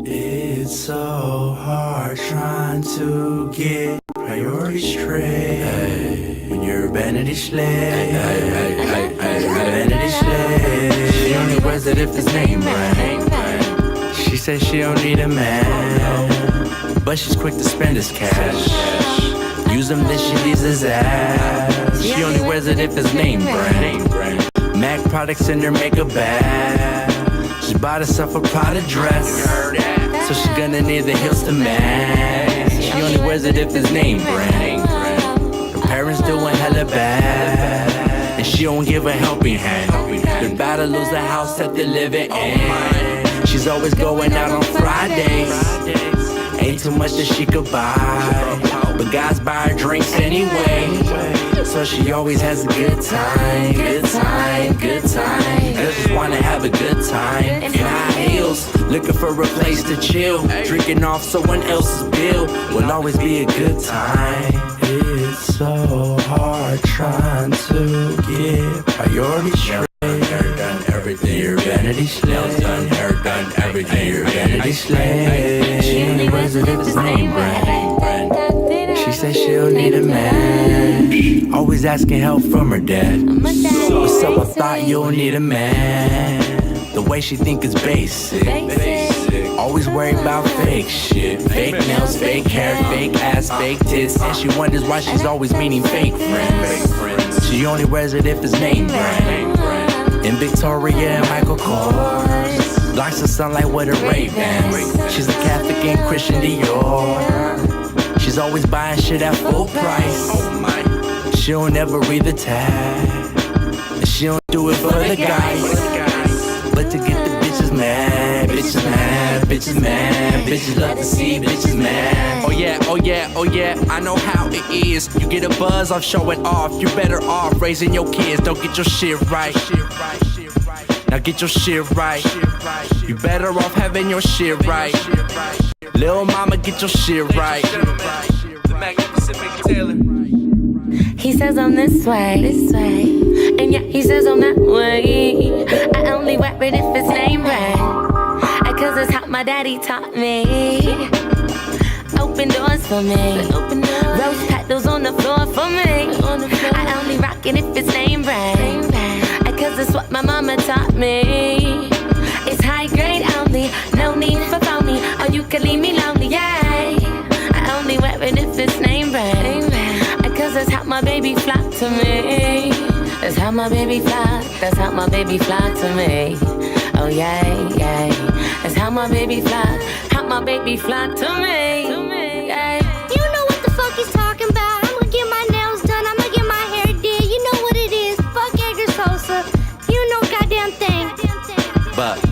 It's so hard trying to get priorities straight when you're vanity slave. Vanity slave. She only wears it if it's name brand. She says she don't need a man, but she's quick to spend his cash. Use him, then she leaves his ass. She only wears it if it's name brand. Mac products in her makeup bag. She bought herself a Prada dress, so she gonna need the heels to match. She only wears it if it's name brand. Her parents doing hella bad, and she don't give a helping hand. They're about to lose the house that they're living in. She's always going out on Fridays. Ain't too much that she could buy, but guys buy her drinks anyway. So she always has a good time, good time, good time. Girls just wanna have a good time. In high heels, looking for a place to chill. Drinking off someone else's bill will always be a good time. It's so hard trying to get priorities straight. Hair done, everything. Your vanity slave. Done, hair done, everything. Your vanity slave. She only wears it if it's name brand. She says she don't need a man. Always asking help from her dad. What's up? I thought you don't need a man. The way she think is basic. Always worried about fake shit. Fake nails, fake hair, fake ass, fake tits. And she wonders why she's always meeting fake friends. She only wears it if it's name brand. In Victoria and Michael Kors. Blocks the sunlight with her Ray-Bans. She's a Catholic and Christian Dior. She's always buying shit at full price. She don't ever read the tag. And she don't do it for the guys, but to get the bitches mad. Bitches mad, bitches mad. Bitches love to see bitches mad. Oh yeah, oh yeah, oh yeah, I know how it is. You get a buzz off showing off. You better off raising your kids. Don't get your shit right. Now get your shit right. You better off having your shit right. Lil' mama, get your shit right. He says I'm this way, and yeah, he says I'm that way. I only wear it if it's name brand, cause it's how my daddy taught me. Open doors for me, rose petals on the floor for me. I only rock it if it's name brand, cause it's what my mama taught me. It's high grade only, no need for phony, or you can leave me lonely, yeah. I only wear it if it's name brand, cause that's how my baby flock to me. That's how my baby flock, that's how my baby flock to me. Oh yeah, yeah. That's how my baby flock, how my baby flock to me. Yeah. You know what the fuck he's talking about. I'ma get my nails done, I'ma get my hair did. You know what it is, fuck Edgar Sosa. You know goddamn thing. But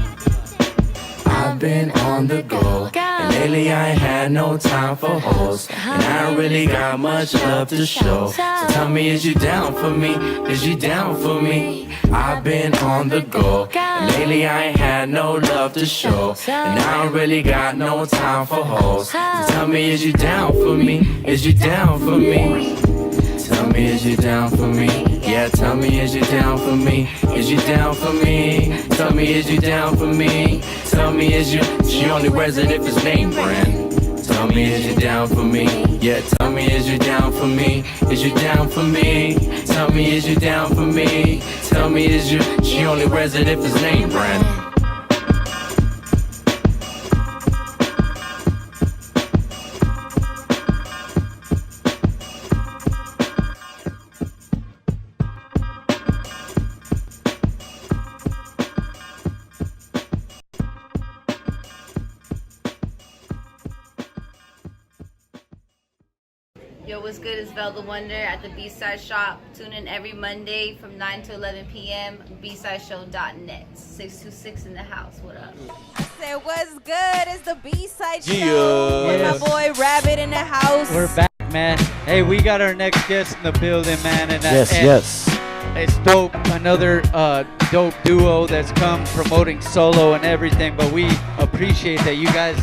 I've been on the go, and lately I ain't had no time for hoes, and I don't really got much love to show. So tell me, is you down for me? Is you down for me? I've been on the go, and lately I ain't had no love to show, and I don't really got no time for hoes. So tell me, is you down for me? Is you down for me? Tell me, is you down for me? Yeah, tell me, is you down for me? Is you down for me? Tell me, is you down for me? Tell me, is you... She only wears it if it's name brand. Tell me, is you down for me? Yeah, tell me, is you down for me? Is you down for me? Tell me, is you down for me? Tell me, is you... She only wears it if it's name brand. Yo, what's good? It's Vel the Wonder at the B-Side Shop. Tune in every Monday from 9 to 11 p.m. bsideshow.net. 626 in the house. What up? I said, what's good? It's the B-Side Show with my boy Rabbit in the house. We're back, man. Hey, we got our next guest in the building, man. And Yes. It's dope. Another dope duo that's come promoting solo and everything. But we appreciate that you guys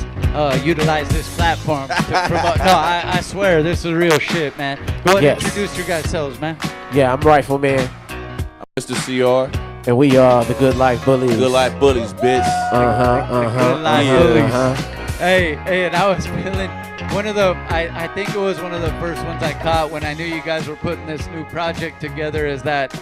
utilize this platform to promote. No, I swear, this is real shit, man. Go ahead and introduce your guys' selves, man. Yeah, I'm Rifleman. I'm Mr. CR. And we are the Goodlife Bullyz. Goodlife Bullyz, bitch. Goodlife Bullyz. Hey, and I was feeling one of the, I think it was one of the first ones I caught when I knew you guys were putting this new project together is that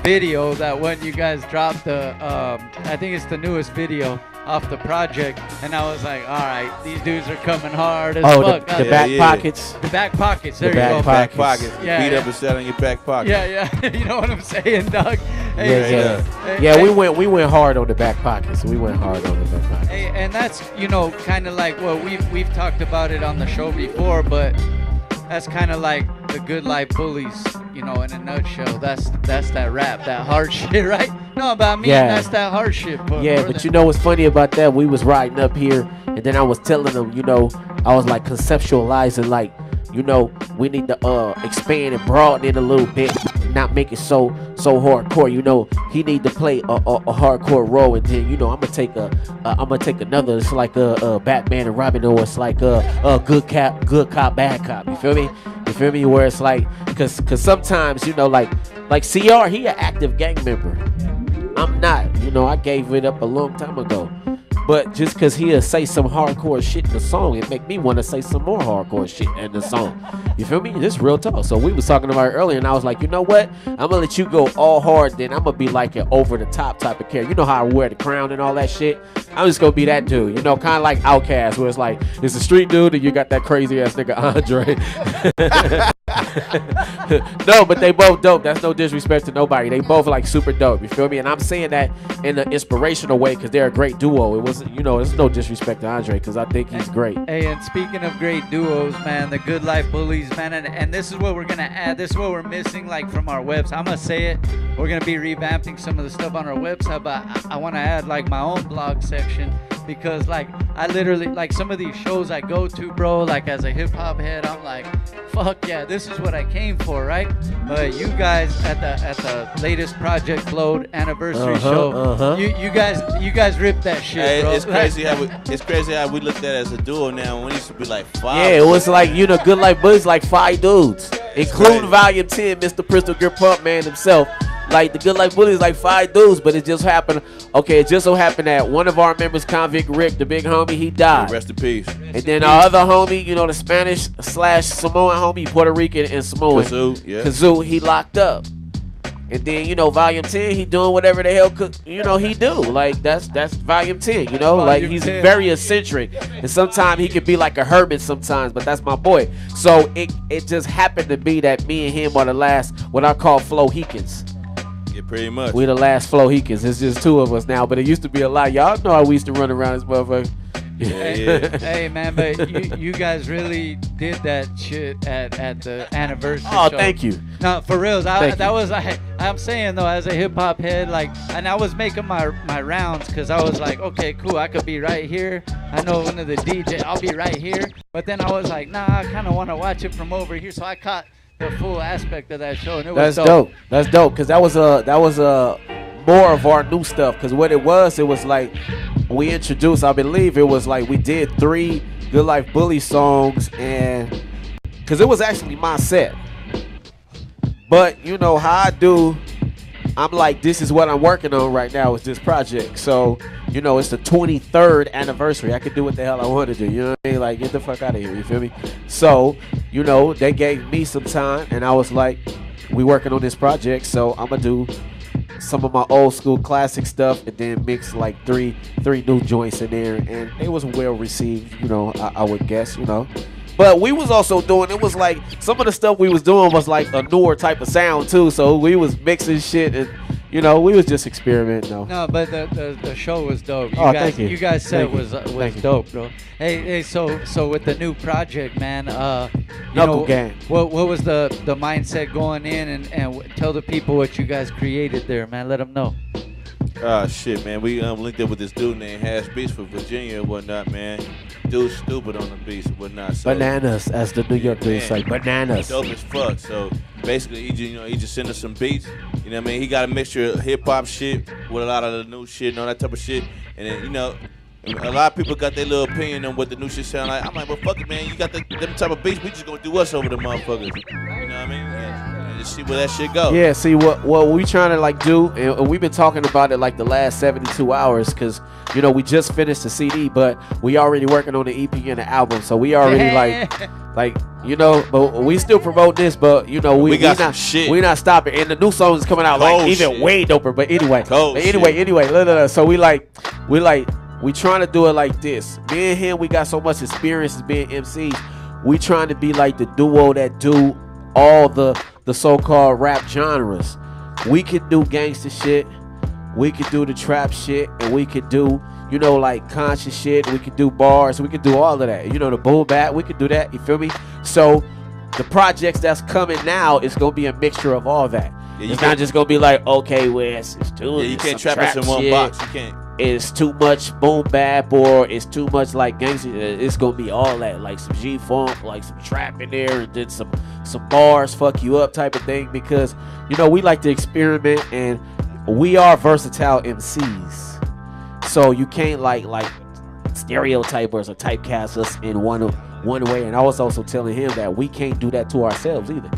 video, that when you guys dropped the, I think it's the newest video off the project, and I was like, all right, these dudes are coming hard as fuck. The back pockets. The back pockets, there the you go. Back pockets. Yeah, beat up and set on your back pocket. Yeah, you know what I'm saying, Doug? Hey, we went hard on the back pockets. We went hard on the back pockets. Hey, and that's, you know, kind of like what we've talked about it on the show before, but that's kind of like the Goodlife Bullyz, you know, in a nutshell. That's that rap, that hard shit, right? No, but I mean, that's that hard shit. But you know what's funny about that? We was riding up here, and then I was telling them, you know, I was like conceptualizing, like, you know, we need to expand and broaden it a little bit, not make it so hardcore. You know, he need to play a hardcore role, and then, you know, I'm gonna take another. It's like a Batman and Robin, or it's like a good cop, bad cop. You feel me? Where it's like, cause sometimes, you know, like CR, he an active gang member. I'm not. You know, I gave it up a long time ago. But just because he'll say some hardcore shit in the song, it make me want to say some more hardcore shit in the song. You feel me? This real talk. So we was talking about it earlier, and I was like, you know what? I'm going to let you go all hard, then I'm going to be like an over-the-top type of character. You know how I wear the crown and all that shit? I'm just going to be that dude. You know, kind of like Outkast, where it's like, it's a street dude, and you got that crazy-ass nigga Andre. No, but they both dope. That's no disrespect to nobody. They both like super dope. You feel me? And I'm saying that in an inspirational way because they're a great duo. It wasn't, you know, there's no disrespect to Andre because I think he's great. Hey, and speaking of great duos, man, the Goodlife Bullyz, man, and this is what we're gonna add. This is what we're missing, like from our website. I'm gonna say it. We're gonna be revamping some of the stuff on our website, but I want to add like my own blog section. Because like I literally, like some of these shows I go to, bro, like as a hip hop head, I'm like, fuck yeah, this is what I came for, right? But you guys at the latest Project Float anniversary show, you guys ripped that shit, hey, bro. It's crazy how we looked at it as a duo now. When we used to be like 5. Yeah, it was like, you know, Goodlife Bullyz like 5 dudes, including Volume 10, Mr. Pistol Grip Pump Man himself. Like the Goodlife Bullyz like 5 dudes, but it just happened. Okay, it just so happened that one of our members, Convict Rick, the big homie, he died. Rest in peace. And then our other homie, you know, the Spanish / Samoan homie, Puerto Rican and Samoan, Kazoo, he locked up. And then, you know, Volume 10, he doing whatever the hell, you know, he do. Like, that's Volume 10, you know? Like, he's very eccentric. And sometimes he could be like a hermit sometimes, but that's my boy. So it just happened to be that me and him are the last, what I call Flohicans. Yeah, pretty much. We the last Flohicans. It's just 2 of us now, but it used to be a lot. Y'all know how we used to run around this motherfucker. Yeah. Hey man, but you guys really did that shit at the anniversary show. Thank you. No, for reals. I'm saying though, as a hip hop head, like, and I was making my rounds because I was like, okay, cool, I could be right here. I know one of the DJ, I'll be right here. But then I was like, nah, I kind of want to watch it from over here, so I caught the full aspect of that show, and it was dope. That's dope, because that was more of our new stuff. Because what it was like we introduced, I believe it was like we did 3 Goodlife Bullyz songs, and because it was actually my set. But you know how I do, I'm like, this is what I'm working on right now is this project. So, you know, it's the 23rd anniversary. I could do what the hell I want to do. You know what I mean? Like, get the fuck out of here. You feel me? So, you know, they gave me some time, and I was like, we working on this project, so I'm going to do some of my old school classic stuff and then mix like three new joints in there. And it was well received, you know, I would guess, you know. But we was also doing, it was like, some of the stuff we was doing was like a newer type of sound too. So we was mixing shit and, you know, we was just experimenting though. No, but the show was dope. Thank you. You guys said was dope, bro. Hey, so with the new project, man, Knuckle Gang. What was the mindset going in, and tell the people what you guys created there, man. Let them know. Shit, man. We linked up with this dude named Hash Beats from Virginia and whatnot, man. Dude's stupid on the beats and whatnot. So, bananas, as the New York dudes say, bananas. Dope as fuck. So basically, he just sent us some beats. You know what I mean? He got a mixture of hip hop shit with a lot of the new shit and all that type of shit. And then, you know, a lot of people got their little opinion on what the new shit sound like. I'm like, well, fuck it, man. You got them type of beats. We just gonna do us over the motherfuckers. You know what I mean? Yeah. to see where that shit goes. Yeah, see what we trying to like do, and we've been talking about it like the last 72 hours, because you know we just finished the CD, but we already working on the EP and the album, so we already like you know, but we still promote this, but you know we got not shit. We not stopping, and the new song is coming out Cold like even shit. way doper. But anyway, so we trying to do it like this. Me and him, we got so much experience as being MCs. We trying to be like the duo that do all the so-called rap genres. We can do gangster shit, we can do the trap shit, and we can do, you know, like conscious shit. We can do bars, we can do all of that. You know, the boom bap, we can do that. You feel me? So the projects that's coming now is gonna be a mixture of all that. Yeah, it's not just gonna be like, okay, well, it's too. Yeah, you can't trap us in one shit. box. You can't. It's too much boom bap, or it's too much like gangster. It's gonna be all that, like some G funk, like some trap in there, and then some bars fuck you up type of thing. Because you know we like to experiment, and we are versatile MCs. So you can't like stereotype us or typecast us in one way. And I was also telling him that we can't do that to ourselves either.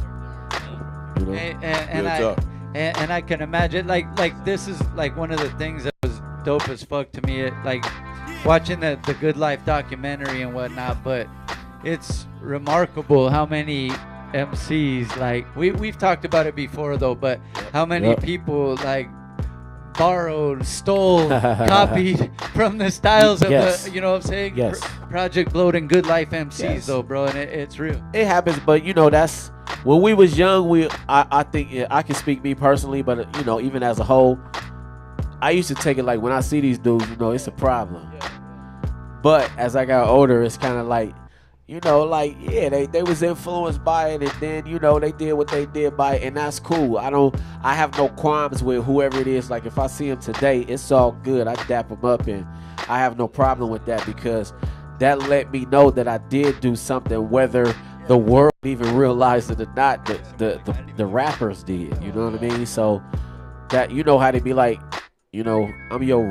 You know? And I can imagine like this is like one of the things that was dope as fuck to me, like watching the Goodlife documentary and whatnot. But it's remarkable how many MCs, like we've talked about it before though, but how many people like borrowed, stole, copied from the styles of the, you know what I'm saying? Yes. Project Blowed and Goodlife MCs though, bro, and it's real. It happens, but you know that's when we was young. I think I can speak me personally, but you know even as a whole, I used to take it like when I see these dudes, you know, it's a problem. But as I got older, it's kind of like, you know, like, yeah, they was influenced by it, and then, you know, they did what they did by it, and that's cool. I have no qualms with whoever it is. Like, if I see him today, it's all good. I dap him up, and I have no problem with that, because that let me know that I did do something, whether the world even realized it or not. The rappers did, you know what I mean? So that, you know how they be like, you know, I'm your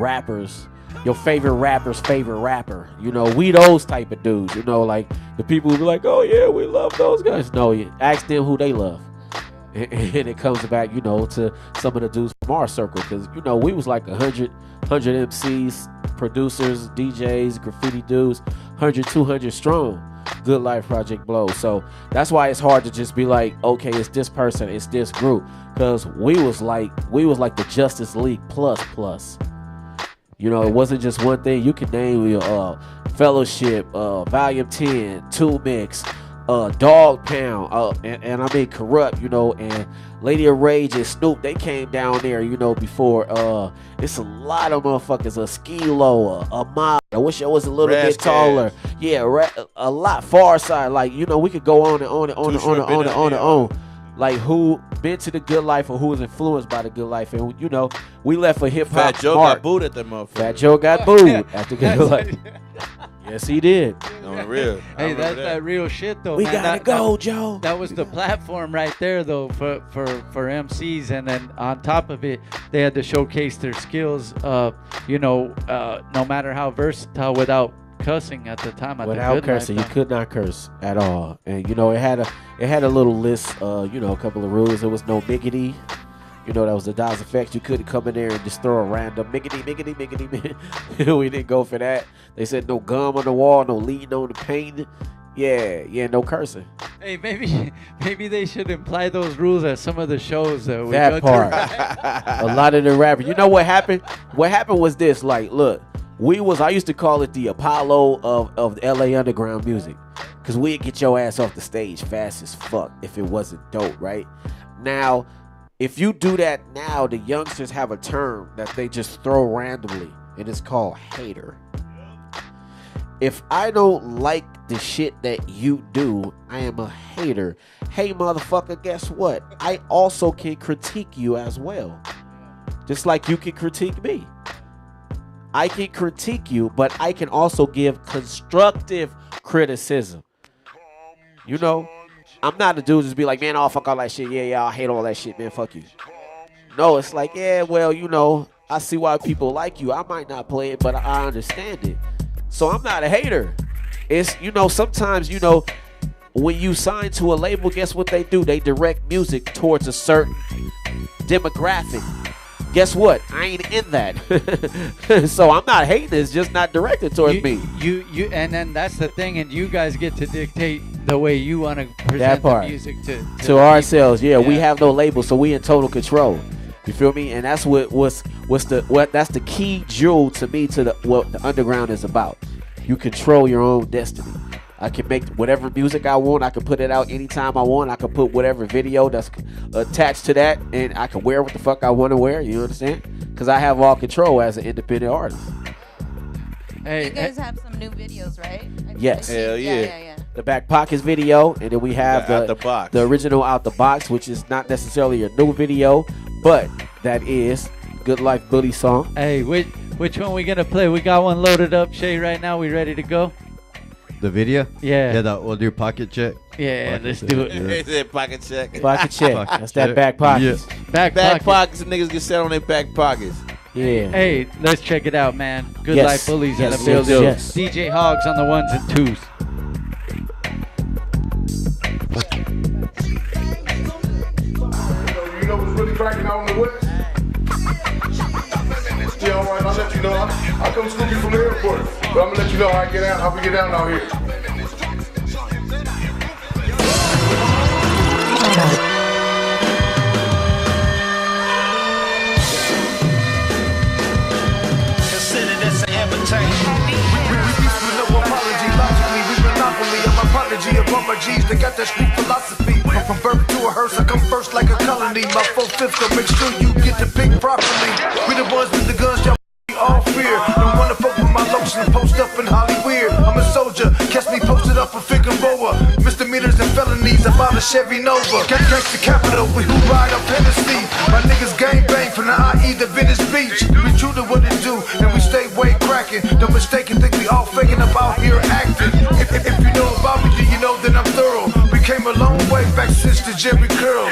favorite rapper's favorite rapper. You know, we those type of dudes. You know, like the people who be like, oh yeah, we love those guys. No, you ask them who they love, and it comes back, you know, to some of the dudes from our circle, because you know we was like 100 MCs, producers, DJs, graffiti dudes, 100, 200 strong. Goodlife Project Blow. So that's why it's hard to just be like, okay, it's this person, it's this group, because we was like the Justice League plus. You know, it wasn't just one thing. You can name your Fellowship, Volume 10, 2 Mix, Dog Pound, and I mean Corrupt, you know, and Lady of Rage and Snoop. They came down there, you know, before. It's a lot of motherfuckers. A Skilo, a Mob. I wish I was a little bit taller. Yeah, a lot. Far Side. Like, you know, we could go on and on. Like who been to the good life or who was influenced by the good life, and you know, we left a hip hop. Fat Joe got booed at that motherfucker. Fat Joe got booed at the good life. Yes, he did. On real. Hey, that's that real shit though. We man. gotta go, Joe. That was the platform right there though for MCs, and then on top of it, they had to showcase their skills. You know, no matter how versatile, without cussing at the time. Without cursing, you could not curse at all. And you know, it had a little list. You know, a couple of rules. There was no miggity. You know, that was the Dawes effect. You couldn't come in there and just throw a random miggity. We didn't go for that. They said no gum on the wall, no leading on the paint. Yeah, no cursing. Hey, maybe they should imply those rules at some of the shows that we that go part. to. A lot of the rappers. You know what happened? What happened was this. Like, look, I used to call it the Apollo of LA underground music, because we'd get your ass off the stage fast as fuck if it wasn't dope, right? Now, if you do that now, the youngsters have a term that they just throw randomly, and it's called hater. If I don't like the shit that you do, I am a hater. Hey, motherfucker, guess what? I also can critique you as well. Just like you can critique me. I can critique you, but I can also give constructive criticism. You know? I'm not a dude just be like, man, oh, fuck all that shit. Yeah, I hate all that shit, man. Fuck you. No, it's like, yeah, well, you know, I see why people like you. I might not play it, but I understand it. So I'm not a hater. It's, you know, sometimes, you know, when you sign to a label, guess what they do? They direct music towards a certain demographic. Guess what? I ain't in that. So I'm not hating. It's just not directed towards me. You, and then that's the thing, and you guys get to dictate the way you want to present the music to ourselves. Yeah, we have no label, so we in total control. You feel me? And that's that's the key jewel to me to what the underground is about. You control your own destiny. I can make whatever music I want. I can put it out anytime I want. I can put whatever video that's attached to that, and I can wear what the fuck I want to wear. You understand? Because I have all control as an independent artist. Hey, you guys have some new videos, right? Yes. Hell yeah. The Back Pockets video, and then we have the original Out the Box, which is not necessarily a new video, but that is Goodlife Bullyz song. Hey, which one we gonna play? We got one loaded up, Shaye, right now. We ready to go? The video? Yeah. Yeah, we'll do Pocket Check. Yeah, let's do it. It's a pocket check. Pocket check. That's that Back Pockets. Yeah. Back pockets. Niggas get set on their back pockets. Yeah. Hey, let's check it out, man. Goodlife Bullyz in the building. Yes. DJ Hogs on the ones and twos. You know what's really cracking out on the west? Yeah, all right, I'll let you know. I'll come scoop you from the airport. But I'm going to let you know how we get down out here. Consider this an invitation. We no apology, logically, we monopoly. I'm a prodigy of all my G's that got that street philosophy. From birth to a hearse, I come first like a colony. My 4/5 gon' make sure you get the pick properly. We the ones with the guns, y'all all fear. Don't wanna fuck with my lotion and post up in Hollywood. I'm a soldier, catch me posted up a Figueroa. Misdemeanors and felonies, I bought a Chevy Nova. Gangsta capital, we who ride up Hennessy. My niggas gang bang from the IE to Venice Beach. We true to what it do, and we stay way cracking. Don't mistake and think we all faking up out here acting. If you know about me, then you know that I'm thorough. We came a long way back since the Jerry Curl.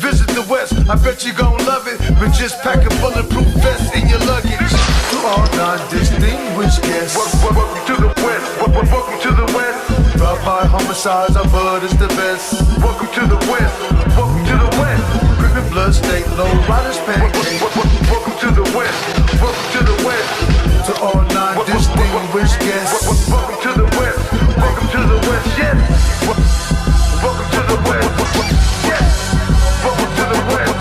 Visit the West, I bet you gon' love it. But just pack a bulletproof vest in your luggage. To all non-distinguished guests, welcome to the West. Welcome to the West. Drive-by homicides, our bud is the best. Welcome to the West. Welcome to the West. Crippin' blood state, low riders pancake. Welcome to the West. Welcome to the West. To all non-distinguished guests, welcome to the West. Welcome to the West. Yes. Welcome to the West. Yes. Welcome to the West.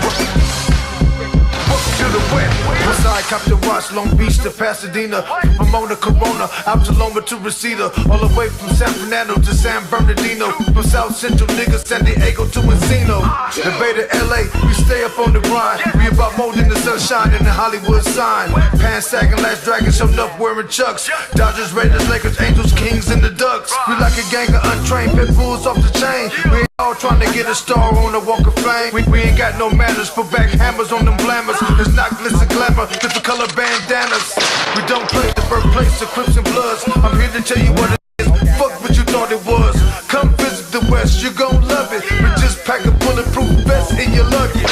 Welcome to the West. Westside, Compton, Watch, Long Beach to Pasadena, from Pomona, Corona, out to Loma to Reseda, all the way from San Fernando to San Bernardino, from South Central niggas, San Diego to Encino, the Bay to LA, we stay up on the grind, we about more than the sunshine and the Hollywood sign, pants sagging, last dragon showing up wearing chucks, Dodgers, Raiders, Lakers, Angels, Kings, and the Ducks, we like a gang of untrained pit bulls off the chain, we ain't all trying to get a star on the Walk of Fame, we ain't got no manners, put back hammers on them glamours, it's not glitz and glamour, different color bandanas. We don't play the birthplace of Crips and Bloods. I'm here to tell you what it is. Fuck what you thought it was. Come visit the West, you gon' love it. But just pack a bulletproof vest in your luggage.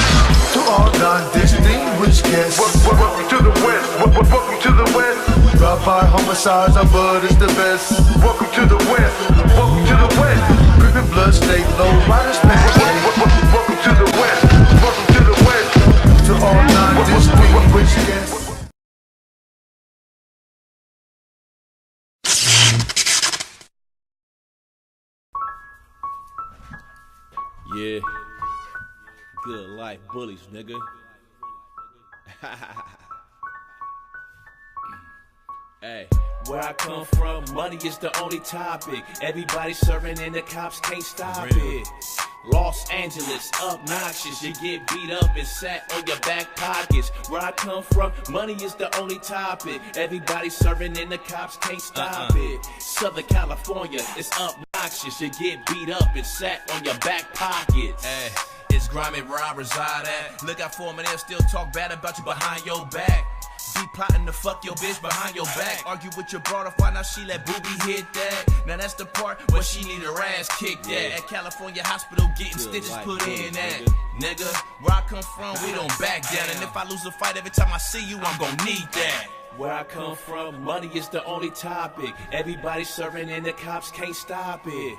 To all non-distinguished guests, welcome to the West. Welcome to the West. Drive-by homicides, our bud is the best. Welcome to the West. Welcome to the West. Crippin' blood state, low riders pancake. Welcome to the West. Welcome to the West. To all non-distinguished guests. Yeah. Goodlife Bullyz, nigga. Hey. Where I come from, money is the only topic. Everybody serving and the cops can't stop it. Los Angeles, obnoxious. You get beat up and sat on your back pockets. Where I come from, money is the only topic. Everybody serving and the cops can't stop it. Southern California, it's obnoxious. You get beat up and sat on your back pockets. Hey, it's grimy where I reside at. Look out for them and they'll still talk bad about you behind your back. Be plotting to fuck your bitch behind your back. Argue with your brother, find out she let booby hit that. Now that's the part where she need her ass kicked at. At California hospital getting stitches put in at. Nigga, where I come from, we don't back down. And if I lose a fight every time I see you, I'm gon' need that. Where I come from, money is the only topic. Everybody serving and the cops can't stop it.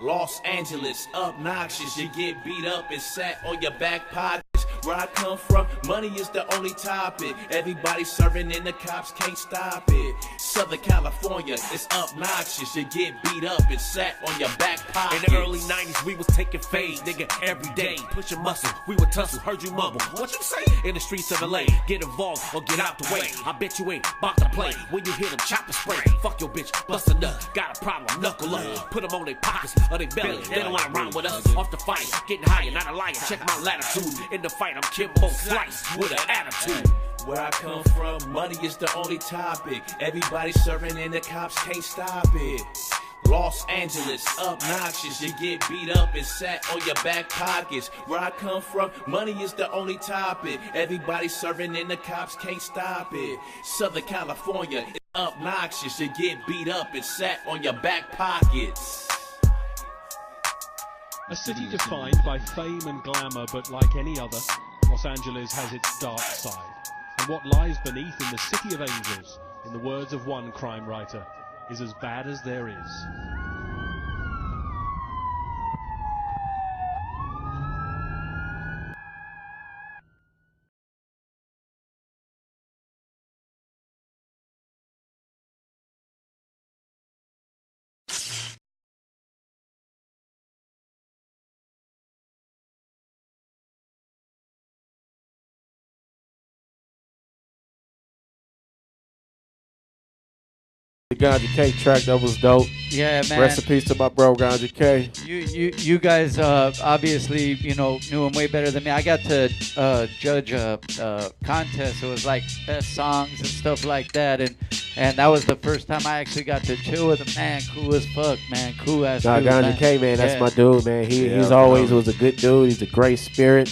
Los Angeles, obnoxious, you get beat up and sat on your back pockets. Where I come from, money is the only topic. Everybody serving and the cops can't stop it. Southern California, it's obnoxious. You get beat up and sat on your back pockets. In the early 90s, we was taking fade, nigga, every day. Pushing muscle, we would tussle, heard you mumble. What you say? In the streets of LA, get involved or get out the way. I bet you ain't about to play. When you hear them chopper spray, fuck your bitch, bust a nut. Got a problem, knuckle up. Put them on their pockets or they belly. They don't wanna rhyme with us. Off the fight, getting higher, not a liar. Check my latitude. In the fight, I'm Kimbo Slice with an attitude. Where I come from, money is the only topic. Everybody serving and the cops can't stop it. Los Angeles, obnoxious, you get beat up and sat on your back pockets. Where I come from, money is the only topic. Everybody serving and the cops can't stop it. Southern California, it's obnoxious, you get beat up and sat on your back pockets. A city defined by fame and glamour, but like any other, Los Angeles has its dark side. And what lies beneath in the City of Angels, in the words of one crime writer, is as bad as there is. The Ganja K track, that was dope. Yeah, man. Rest in peace to my bro Ganja K. You guys obviously knew him way better than me. I got to judge a contest. It was like best songs and stuff like that, and that was the first time I actually got to chill with him. Man, cool as fuck, man. Cool ass dude. Ganja K, man, that's my dude, man. He's always was a good dude. He's a great spirit.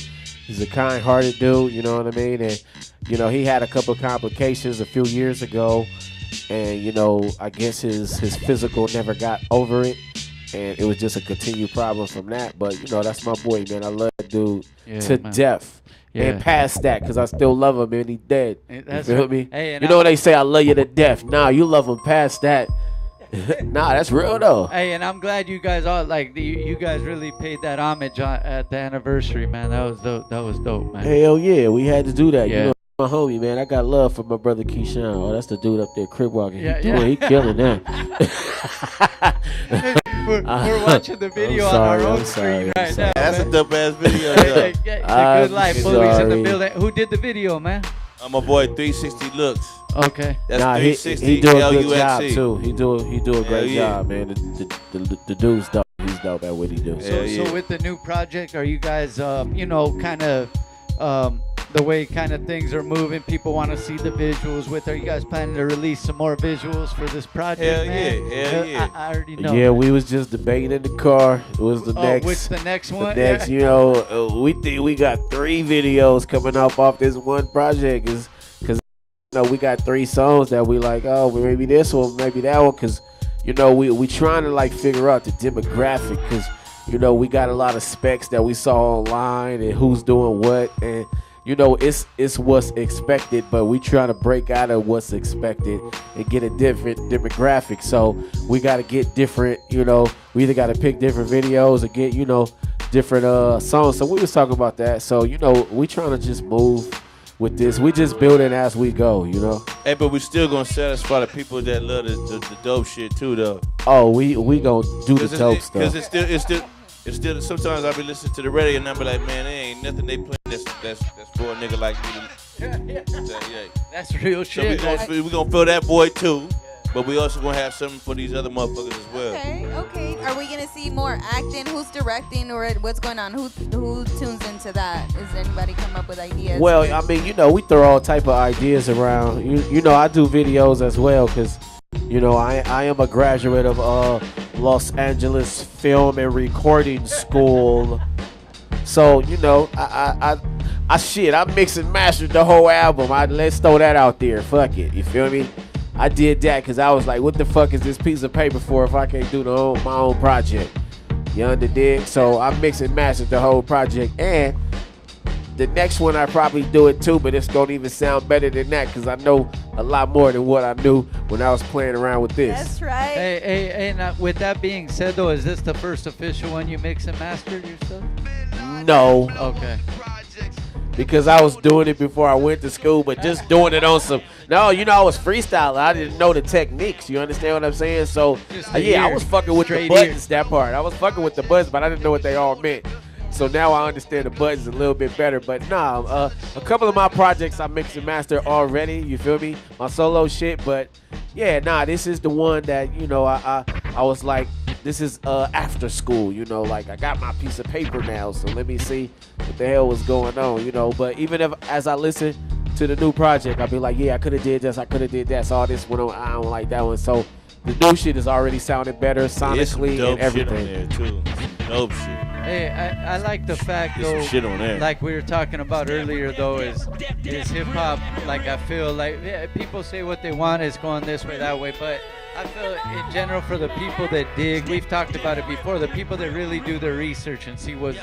He's a kind-hearted dude. You know what I mean? And he had a couple of complications a few years ago. And, I guess his physical never got over it. And it was just a continued problem from that. But, that's my boy, man. I love that dude to death. Yeah. And past that, because I still love him and he's dead. That's you feel me? Hey, when they say I love you to death. Nah, you love him past that. Nah, that's real, though. Hey, and I'm glad you guys all, you guys really paid that homage at the anniversary, man. That was dope. That was dope, man. Hell yeah, we had to do that. Yeah. My homie, man, I got love for my brother Keyshawn. Oh, that's the dude up there, crib walking. He killing that. we're watching the video on our own screen right now. That's a dope ass video. The Goodlife Bullyz in the building. Who did the video, man? My boy 360 Looks. Okay. That's 360 he do a good job LUXC. too. He do a great job, man. The dude's dope. He's dope at what he do. So with the new project, are you guys, kind of the way kind of things are moving? People want to see the visuals. Are you guys planning to release some more visuals for this project? Hell man? yeah. I already know. Yeah, we was just debating in the car. It was the next. Which the next one? The next, we think we got 3 videos coming up off this one project. Is because we got 3 songs that we like. Oh, maybe this one, maybe that one. Because we trying to figure out the demographic. Because we got a lot of specs that we saw online and who's doing what and. It's what's expected, but we try to break out of what's expected and get a different demographic. So we got to get different, we either got to pick different videos or get, different songs. So we was talking about that. So, we trying to just move with this. We just building as we go, Hey, but we still going to satisfy the people that love the dope shit too, though. Oh, we going to do the dope stuff. Because it's still, sometimes I be listening to the radio and I be like, man, there ain't nothing they play that's for a nigga like me. That's real shit. So we gonna fill that boy too, but we also gonna have something for these other motherfuckers as well. Okay. Are we gonna see more acting? Who's directing or what's going on? Who tunes into that? Does anybody come up with ideas? Well, I mean, we throw all type of ideas around. I do videos as well because, I am a graduate of Los Angeles Film and Recording School. So, I mix and mastered the whole album. Let's throw that out there. Fuck it. You feel me? I did that because I was like, what the fuck is this piece of paper for if I can't do my own project? You understand? So I mix and mastered the whole project. And the next one I probably do it too, but it's gonna even sound better than that because I know a lot more than what I knew when I was playing around with this. That's right. Hey, now, with that being said, though, is this the first official one you mix and mastered yourself? No. Okay. Because I was doing it before I went to school, but just doing it on some. No, you know, I was freestyling. I didn't know the techniques. You understand what I'm saying? So, yeah, I was fucking with the buttons, that part. I was fucking with the buttons, but I didn't know what they all meant. So now I understand the buttons a little bit better. But nah, a couple of my projects I mix and master already. You feel me? My solo shit. But yeah, nah, this is the one that, you know, I was like, this is after school, you know, like I got my piece of paper now, so let me see what the hell was going on, you know. But even if as I listen to the new project, I'll be like, yeah, I could have did this, I could have did that. So all this went on, I don't like that one. So the new shit is already sounding better sonically and everything. Shit on there too. Dope shit. Hey, I like the fact though, shit on there. like we were talking about earlier though, is hip hop. Like I feel like people say what they want is going this way, that way, but I feel in general for the people that dig, we've talked about it before, the people that really do their research and see what's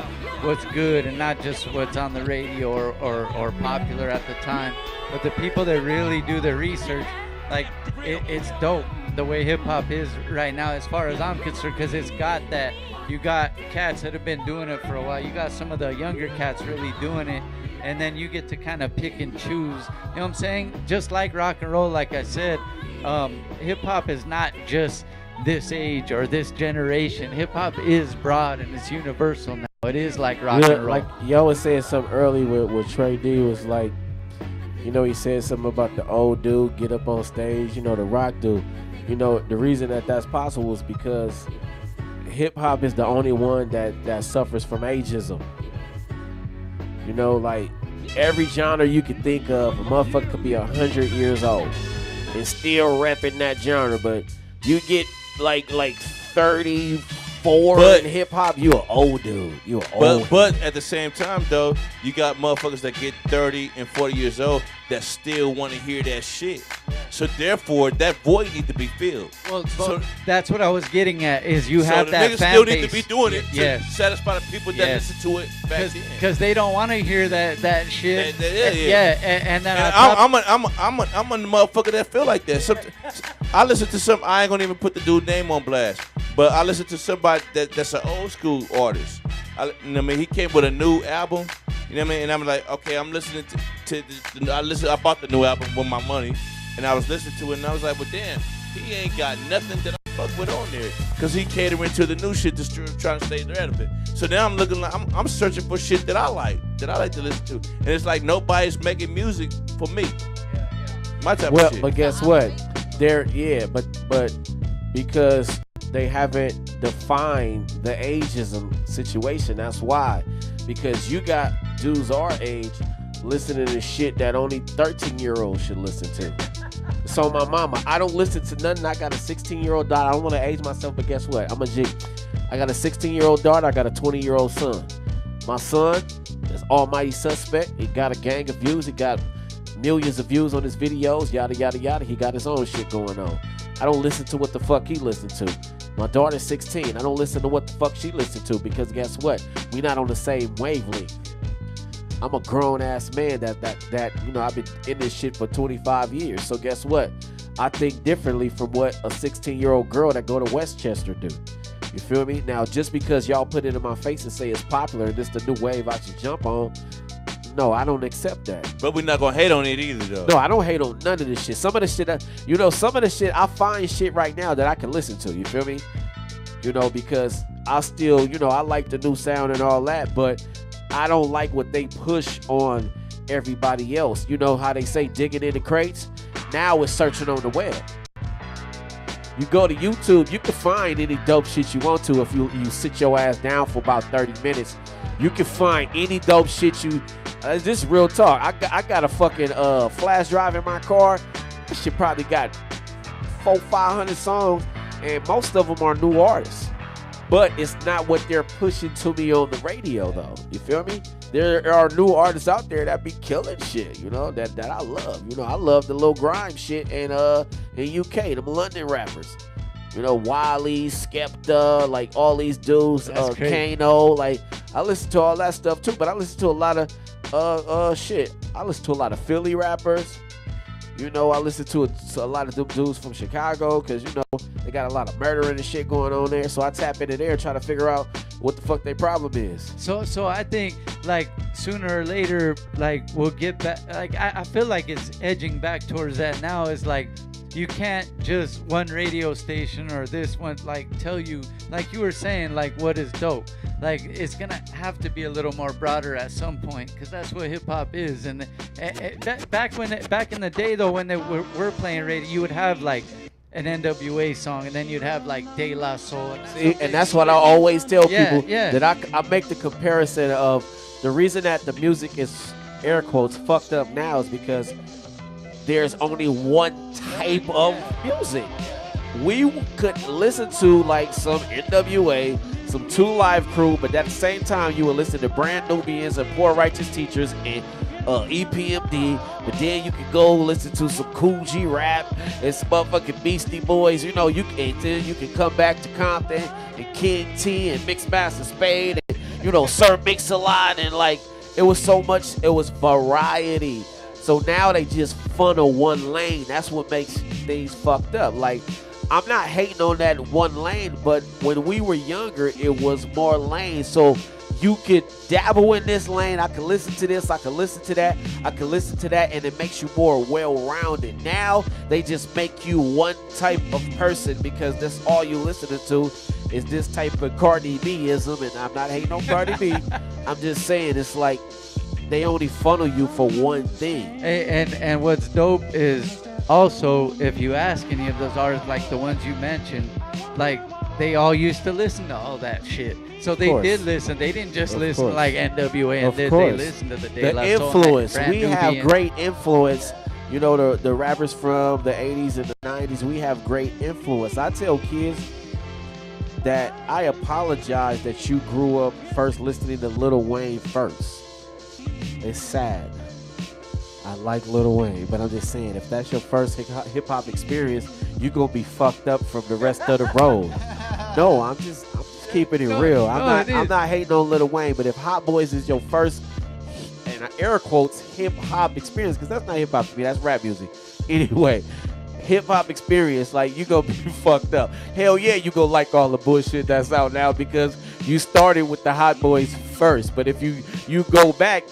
good and not just what's on the radio or popular at the time, but the people that really do their research, like it's dope the way hip hop is right now as far as I'm concerned, because it's got that, you got cats that have been doing it for a while, you got some of the younger cats really doing it, and then you get to kind of pick and choose, you know what I'm saying? Just like rock and roll, like I said, hip-hop is not just this age or this generation. Hip-hop is broad and it's universal now. It is like rock and roll. Like y'all was saying something early with Trey D was like, you know, he said something about the old dude get up on stage, you know, the rock dude. You know, the reason that's possible is because hip-hop is the only one that suffers from ageism. You know, like every genre you can think of, a motherfucker could be 100 years old and still rapping that genre, but you get like 34 in hip hop, you an old dude. You an old. But at the same time though, you got motherfuckers that get 30 and 40 years old that still want to hear that shit. So therefore, that void need to be filled. Well, so that's what I was getting at. Is you have the that niggas fan still base. need to be doing it to satisfy the people that listen to it back then. Because they don't want to hear that shit. And then I'm a motherfucker that feel like that. I listen to some. I ain't gonna even put the dude name on blast, but I listen to somebody that's an old school artist. You know what I mean? He came with a new album. You know what I mean? And I'm like, okay, I'm listening to I bought the new album with my money, and I was listening to it, and I was like, well, damn, he ain't got nothing that I fuck with on there, because he catering to the new shit that's trying to stay relevant. So now I'm looking like I'm searching for shit that I like to listen to, and it's like nobody's making music for me. My type of shit. But guess what? But because they haven't defined the ageism situation, that's why. Because you got dudes our age listening to shit that only 13-year-olds should listen to. So my mama, I don't listen to nothing. I got a 16-year-old daughter. I don't want to age myself, but guess what? I'm a G. I got a 16-year-old daughter. I got a 20-year-old son. My son is almighty suspect. He got a gang of views. He got millions of views on his videos, yada, yada, yada. He got his own shit going on. I don't listen to what the fuck he listened to. My daughter's 16. I don't listen to what the fuck she listened to, because guess what? We not on the same wavelength. I'm a grown-ass man that you know, I've been in this shit for 25 years. So guess what? I think differently from what a 16-year-old girl that go to Westchester do. You feel me? Now, just because y'all put it in my face and say it's popular and this the new wave I should jump on, no, I don't accept that. But we're not gonna hate on it either, though. No, I don't hate on none of this shit. Some of the shit, I find shit right now that I can listen to. You feel me? You know, because I still, you know, I like the new sound and all that, but I don't like what they push on everybody else. You know how they say digging in the crates? Now it's searching on the web. You go to YouTube, you can find any dope shit you want to if you sit your ass down for about 30 minutes. You can find any dope shit you... this is real talk. I got a fucking flash drive in my car. This shit probably got 400-500 songs, and most of them are new artists. But it's not what they're pushing to me on the radio, though. You feel me? There are new artists out there that be killing shit, you know, that I love. You know, I love the little grime shit in UK, them London rappers. You know, Wiley, Skepta, like all these dudes, Kano, like I listen to all that stuff too, but I listen to a lot of shit. I listen to a lot of Philly rappers. You know, I listen to a lot of them dudes from Chicago because, you know, they got a lot of murdering and shit going on there. So I tap into there, try to figure out what the fuck their problem is. So I think, like, sooner or later, like, we'll get back. Like, I feel like it's edging back towards that now. Is like, you can't just one radio station or this one, like, tell you, like you were saying, like, what is dope. Like, it's gonna have to be a little more broader at some point, because that's what hip hop is. And back in the day though, when they were playing radio, you would have like an NWA song, and then you'd have like De La Soul. And that's what I always tell people. Yeah. That I make the comparison of the reason that the music is air quotes fucked up now is because there's only one type of music. We could listen to like some NWA, some 2 Live Crew, but at the same time you would listen to Brand Nubians and Poor Righteous Teachers and EPMD, but then you can go listen to some Cool G rap and some motherfucking Beastie Boys. You know, and then you can come back to Compton and King T and Mixmaster Spade and, you know, Sir Mix-a-Lot, and like it was so much, it was variety. So now they just funnel one lane. That's what makes things fucked up. Like, I'm not hating on that one lane, but when we were younger, it was more lanes. So you could dabble in this lane. I could listen to this. I could listen to that. I could listen to that. And it makes you more well-rounded. Now, they just make you one type of person because that's all you listening to is this type of Cardi B-ism. And I'm not hating on Cardi B. I'm just saying it's like they only funnel you for one thing. And what's dope is also, if you ask any of those artists, like the ones you mentioned, like they all used to listen to all that shit. So they did listen. They didn't just listen to like NWA and they listened to the De La Soul, influence. Brand We have Nubian. great influence. You know, the rappers from the 80s and the 90s, we have great influence. I tell kids that I apologize that you grew up first listening to Lil Wayne first. It's sad. I like Lil Wayne, but I'm just saying, if that's your first hip-hop experience, you're going to be fucked up from the rest of the road. No, I'm just keeping it real. I'm not hating on Lil Wayne, but if Hot Boys is your first, and air quotes, hip-hop experience, because that's not hip-hop to me, that's rap music. Anyway, hip-hop experience, like, you going to be fucked up. Hell yeah, you going to like all the bullshit that's out now because you started with the Hot Boys first. But if you go back,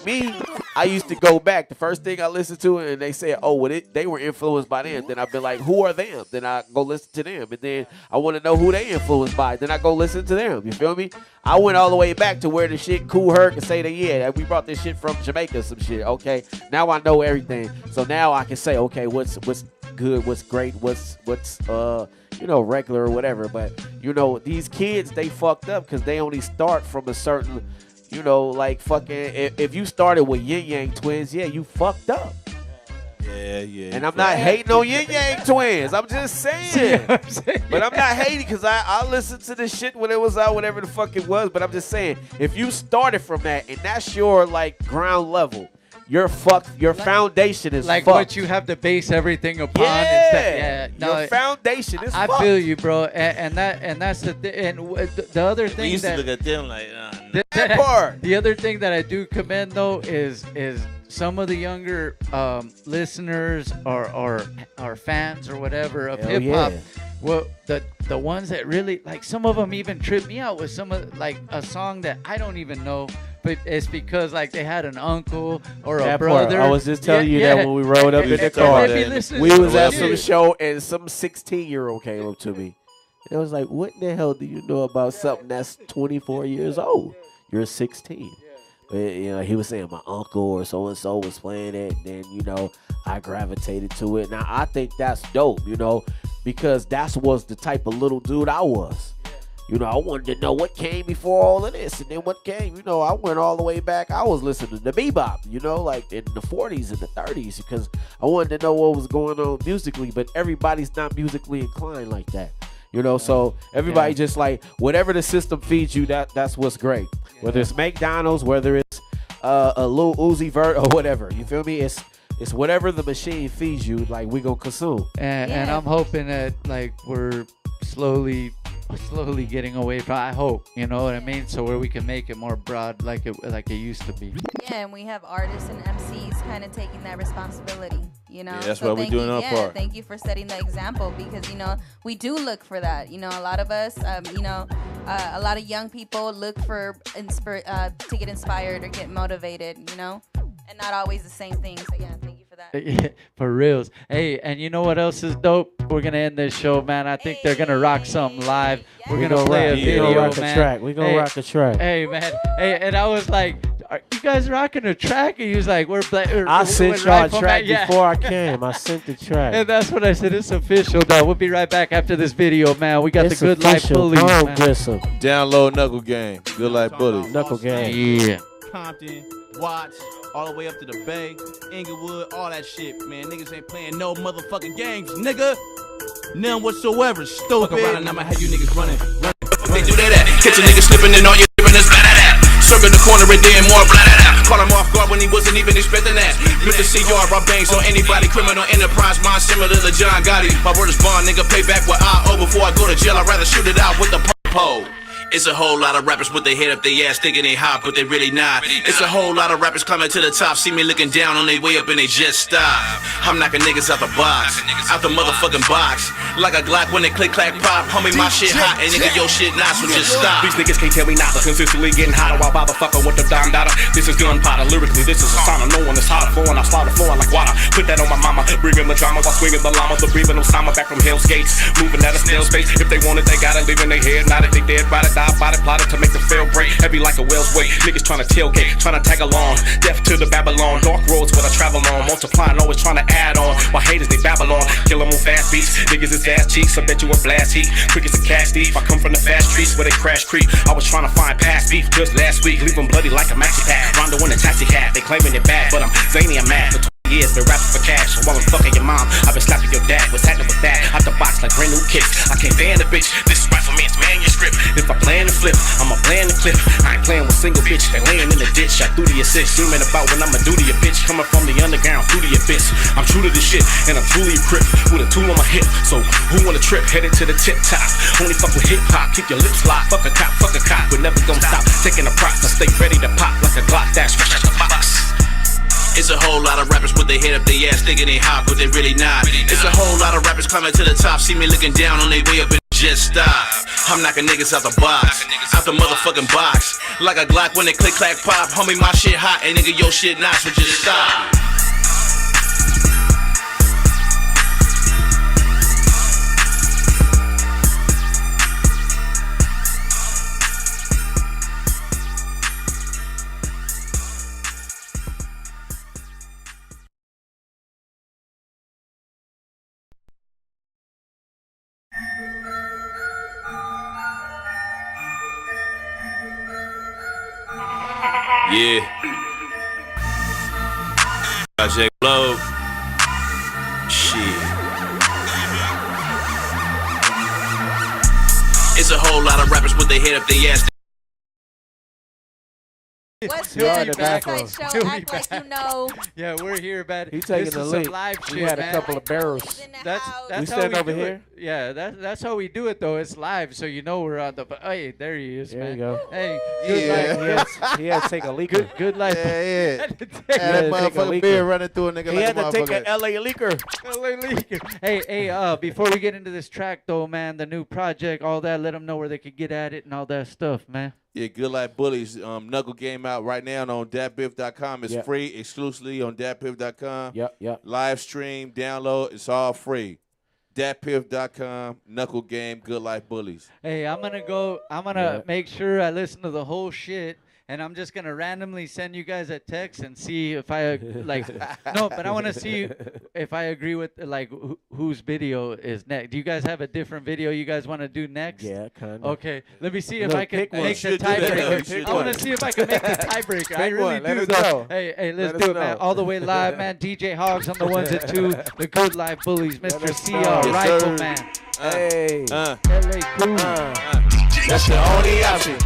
I used to go back. The first thing I listened to, and they said, oh, well, they were influenced by them. Then I'd be like, who are them? Then I go listen to them. And then I want to know who they influenced by. Then I go listen to them. You feel me? I went all the way back to where the shit Kool Herc can say that, yeah, we brought this shit from Jamaica, some shit. Okay, now I know everything. So now I can say, okay, what's good, what's great, what's you know, regular or whatever. But, you know, these kids, they fucked up because they only start from a certain, you know, like fucking, if you started with Yin Yang Twins, yeah, you fucked up. Yeah. And I'm not hating on Yin Yang Twins. I'm just saying. But I'm not hating because I listened to this shit when it was out, whatever the fuck it was. But I'm just saying, if you started from that and that's your, like, ground level, you're fucked. Your foundation is like fucked. what you have to base everything upon. Your foundation is fucked. I feel you, bro, and that's the thing. And the other thing We used that to look at them like, that part. The other thing that I do commend though is some of the younger listeners or fans or whatever of hip hop. Yeah. Well, the ones that really like, some of them even trip me out with some of like a song that I don't even know. But it's because like they had an uncle or a brother. Part. I was just telling you that when we rode up in the car. We was at some show and some 16-year-old came up to me. And I was like, what in the hell do you know about something that's 24 years old? You're 16. But, you know, he was saying my uncle or so-and-so was playing it. And then, you know, I gravitated to it. Now, I think that's dope, you know, because that was the type of little dude I was. You know, I wanted to know what came before all of this. And then what came, you know, I went all the way back. I was listening to bebop, you know, like in the 40s and the 30s because I wanted to know what was going on musically. But everybody's not musically inclined like that. You know, so everybody just like, whatever the system feeds you, that's what's great. Whether it's McDonald's, whether it's a Lil Uzi Vert or whatever. You feel me? It's whatever the machine feeds you, like we gonna consume. And I'm hoping that like we're slowly slowly getting away from. I hope, you know what I mean. So where we can make it more broad, like it used to be. Yeah, and we have artists and MCs kind of taking that responsibility. You know, Yeah, that's why we're doing our part. Thank you for setting the example because you know we do look for that. You know, a lot of us, you know, a lot of young people look for to get inspired or get motivated. You know, and not always the same thing. So yeah, thank you for that. Yeah, for reals. Hey, and you know what else is dope? We're gonna end this show, man. I think they're gonna rock something live. We're gonna play a video, rock man. a track. We gonna rock a track. Hey, man. Hey, and I was like, "Are you guys rocking a track?" And he was like, I sent y'all a track before I came. I sent the track. And that's what I said. It's official, though. We'll be right back after this video, man. We got the Goodlife Bullyz, man. Download Knuckle Game. Goodlife Bullyz. Knuckle Game. Yeah. Compton, Watts, all the way up to the Bay, Inglewood, all that shit, man. Niggas ain't playing no motherfucking games, nigga. None whatsoever, stupid. Fuck around and I'ma have you niggas running. They do that at. Catch a nigga slipping and all you hearing is blah that. Circle the corner and then more blah that. Caught him off guard when he wasn't even expecting that. With the CR, I bangs on anybody. Criminal enterprise, mine similar to John Gotti. My word is bond, nigga. Pay back what I owe before I go to jail. I'd rather shoot it out with the pole. It's a whole lot of rappers with their head up their ass thinking they hot, but they really not. It's a whole lot of rappers climbing to the top, see me looking down on their way up and they just stop. I'm knocking niggas out the box, out the motherfucking box. Like a Glock when they click, clack, pop. Homie, my shit hot, and nigga, your shit not, so just stop. These niggas can't tell me nothing, consistently getting hotter while bother fucking with the dime data. This is gunpowder, lyrically, this is a sauna. No one is hot flowing, I slaughter flowing like water. Put that on my mama, bringing the drama while swinging the llama. The breathing Osama back from Hell's Gates, moving at a snail's pace. If they want it, they gotta live in their head. Not if they dead, body, die, body, plotted to make the fail break. Heavy like a whale's weight. Niggas trying to tailgate, trying to tag along. Death to the Babylon. Dark roads what I travel on. Multiplying, always trying to add on. While haters, they Babylon. Kill them on fast beats. Niggas is ass cheeks. I bet you a blast heat. Quick as a cash thief. I come from the fast streets where they crash creep. I was trying to find past beef just last week. Leave them bloody like a maxi pad. Rondo in a taxi cab. They claiming it bad, but I'm zany, I'm mad. For 20 years, been rapping for cash. So while I'm fucking your mom, I've been slapping your dad. What's happening with that? Out the box like brand new kicks. I can't ban a bitch. This is Rifleman, it's manuscript. If I plan to flip, I'ma plan the clip. I ain't playing with single bitch. They laying in the ditch. I threw the assist. Dreaming about when I'ma do to your bitch. Coming from the underground through the abyss. I'm true to this shit, and I'm truly equipped with a tool on my hip. So who wanna trip? Headed to the tip top. Only fuck with hip hop. Keep your lips locked. Fuck a cop, we're never gonna stop. Taking the props, I stay ready to pop like a Glock that's fresh out the box. It's a whole lot of rappers with their head up their ass thinking they hot, but they really not. It's a whole lot of rappers climbing to the top, see me looking down on their way up and just stop. I'm knocking niggas out the box, out the motherfucking box. Like a Glock when they click, clack, pop. Homie, my shit hot, and nigga, your shit not, so just stop. Yeah. J Blow. Shit. It's a whole lot of rappers with their head up their ass. What's good? good? Act like show, act like you know. Yeah, we're here, man. He taking this the is lead. some live shit, We had man. a couple of barrels. That's We how stand we over do here? it. Yeah, that's how we do it though. It's live, so you know we're on the. Hey, there he is, There man. you go. Hey, He had to take a leaker. Good life. Yeah. Had That to take a motherfucking leaker. beer running through a nigga He like had a to take motherfucker. a LA leaker. Hey, before we get into this track though, man, the new project, all that, let them know where they could get at it and all that stuff, man. Yeah, Goodlife Bullyz. Knuckle Game out right now on datbiff.com. It's Yep. free exclusively on datbiff.com. Yep. Live stream, download. It's all free. datpiff.com. Knuckle Game. Goodlife Bullyz. Hey, I'm gonna make sure I listen to the whole shit. And I'm just gonna randomly send you guys a text and see if I like. No, but I want to see if I agree with like whose video is next. Do you guys have a different video you guys want to do next? Yeah, kind of. Okay, let me see if Look, I can pick one. make the You should do that, though. You tiebreaker. should I want do to it. see if I can make the tiebreaker. I Pick really one. Let do us though. know. Hey, let's Let do us it, man. know. All the way live, man. DJ Hogs on the ones and two. The Goodlife Bullyz, Mr. us CR, know. Yes, Rifleman, Hey. LA Crew. That's the only option.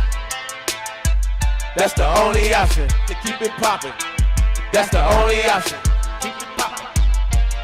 That's the only option to keep it popping. That's the only option. Keep it popping.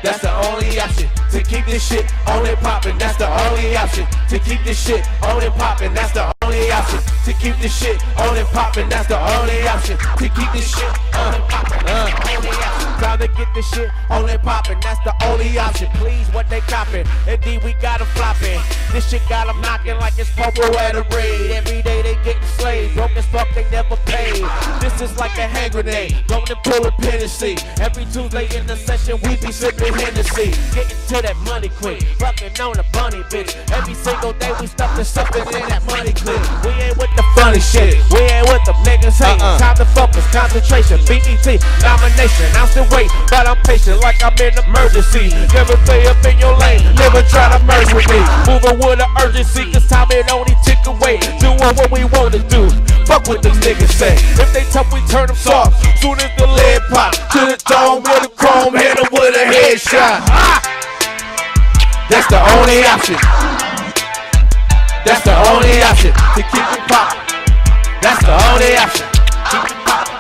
That's the only option To keep this shit on and poppin', that's the only option. To keep this shit on and poppin', that's the only option. To keep this shit on and poppin', that's the only option. To keep this shit on and poppin', that's the only option. Time to get this shit on and poppin', that's the only option. Please, what they coppin'? Indeed, we got 'em floppin'. This shit got 'em knockin' like it's Popo at a raid. Every day they gettin' slayed, broke as fuck, they never paid. This is like a hand grenade, going to pull a Hennessy. Every Tuesday in the session, we be sippin' Hennessy. Getting to that money quick, fucking on a bunny bitch. Every single day we stuffin' something in that money clip. We ain't with the funny shit, we ain't with the niggas hating. Time to focus, concentration, BET, nomination. I'm still waiting, but I'm patient like I'm in emergency. Never stay up in your lane, never try to merge with me. Moving with an urgency, cause time it only tick away. Doing what we wanna do, fuck what these niggas say. If they tough, we turn them soft. Soon as the lead pop, to the dome with a chrome, hit them with a headshot. That's the only option. That's the only option. To keep it poppin'. That's the only option. Keep it poppin'.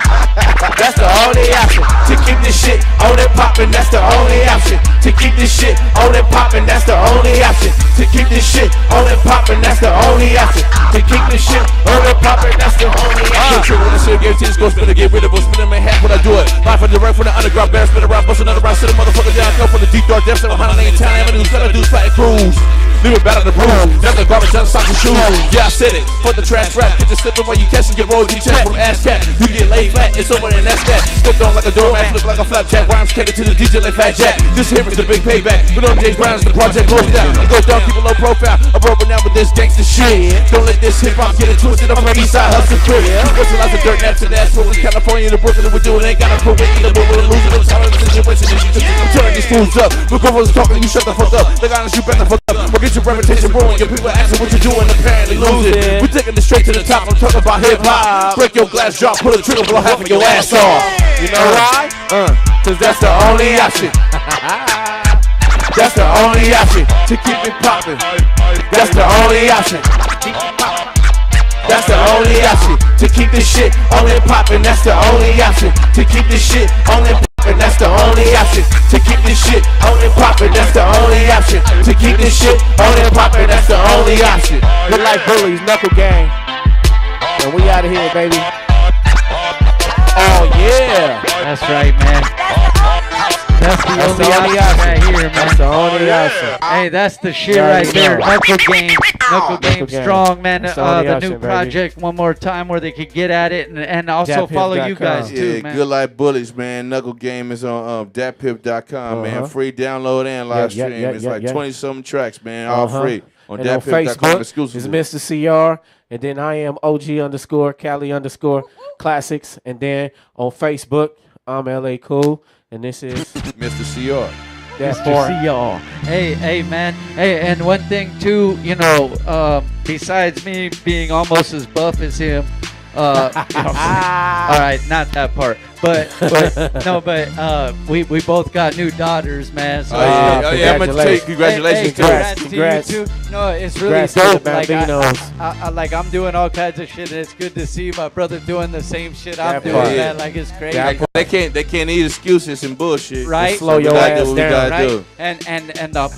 That's the only option. To keep this shit on and poppin'. That's the only option. To keep this shit on and poppin'. That's the only option. To keep this shit on and poppin'. That's the only option. To keep this shit on and poppin'. That's the only option. Trigger when I say game teams go spin to get rid of us. Spin in my hat when I do it. Live from the right from the underground. Bear spin around, bust another round. Sit a motherfucker down. Come from the deep dark depths of Ohio Lane Town Avenue. Gotta do flat cruise. Leave it better than bruise. That's the garbage on socks and shoes. Yeah, I said it. For the trash rap, get the slipping while you catch and get rolled. You check from ass cat. You get laid flat. It's over and that's that. Slipped on like a doormat, look like a flapjack. Rhymes cater to the DJ like Fat Jack. This here is the big payback. But on James Brown is the project goes down. I go down, keep a low profile. I'm broken down with this gangster shit. Don't let this hip hop get it twisted. I'm from the east side, hustle quick. What's the lots of dirt naps and ass from California to Brooklyn? We're doing ain't got a pro with either, but we're losing. I'm telling the situation. I'm turning these fools up. Look over the talking, you shut the fuck up. They got you back the fuck up. Or get your reputation ruined. Your people asking what you're doing, apparently losing. We're taking it straight to the top. I'm talking about hip hop. Break your glass drop, put a trigger, blow half of your ass off. You know why? Cause that's the only option. That's the only option. To keep it poppin'. That's the only option. That's the only option. To keep this shit on and poppin'. That's the only option. To keep this shit on and poppin'. That's the only option. To keep this shit on and poppin'. That's the only option. To keep this shit on and poppin'. That's the only option. Goodlife Bullyz, Knuckle Gang. And we out of here, baby. Oh yeah. That's right, man. That's the only option right here, man. That's the only option. Hey, that's the shit right there. Knuckle Game. Knuckle Game strong, man. The new project one more time where they could get at it and also follow you guys too, man. Goodlife Bullyz, man. Knuckle Game is on datpip.com, man. Free download and live stream. It's like 20-something tracks, man. All free. On datpip.com exclusively. It's Mr. CR. And then I am OG_Cali_classics. And then on Facebook, I'm LA Cool. And this is Mr. CR. That's Mr. CR. Hey, man. Hey, and one thing too, you know, besides me being almost as buff as him, all right, not that part, but we both got new daughters, man. So I'm gonna tell you, congratulations, congrats to you too. No, it's really dope. Like I'm doing all kinds of shit, and it's good to see my brother doing the same shit I'm doing, man. Like it's crazy. They can't eat excuses and bullshit. Right? Slow your ass down. Right? And the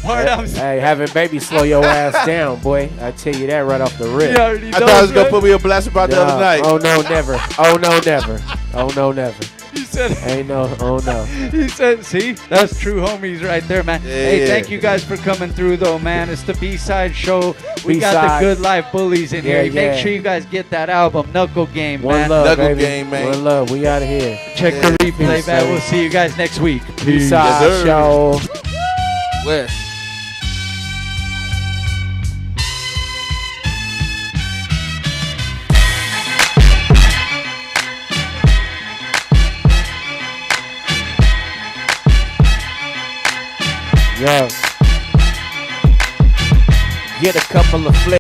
part I'm hey, having baby slow your ass down, boy. I tell you that right off the rip. I thought I was gonna put me a blast about the other night. Oh no, never. Oh no, never. Oh no, never. He said, ain't no, oh no. He said, see, that's true homies right there, man. Hey, thank you guys for coming through, though, man. It's the B-side show. We got the Goodlife Bullyz in here. Make sure you guys get that album, Knuckle Game, man. One love, Knuckle baby. Game, man. One love. We out of here. Check the replay, man. We'll see you guys next week. B-side show. West. Yo. Get a couple of flicks.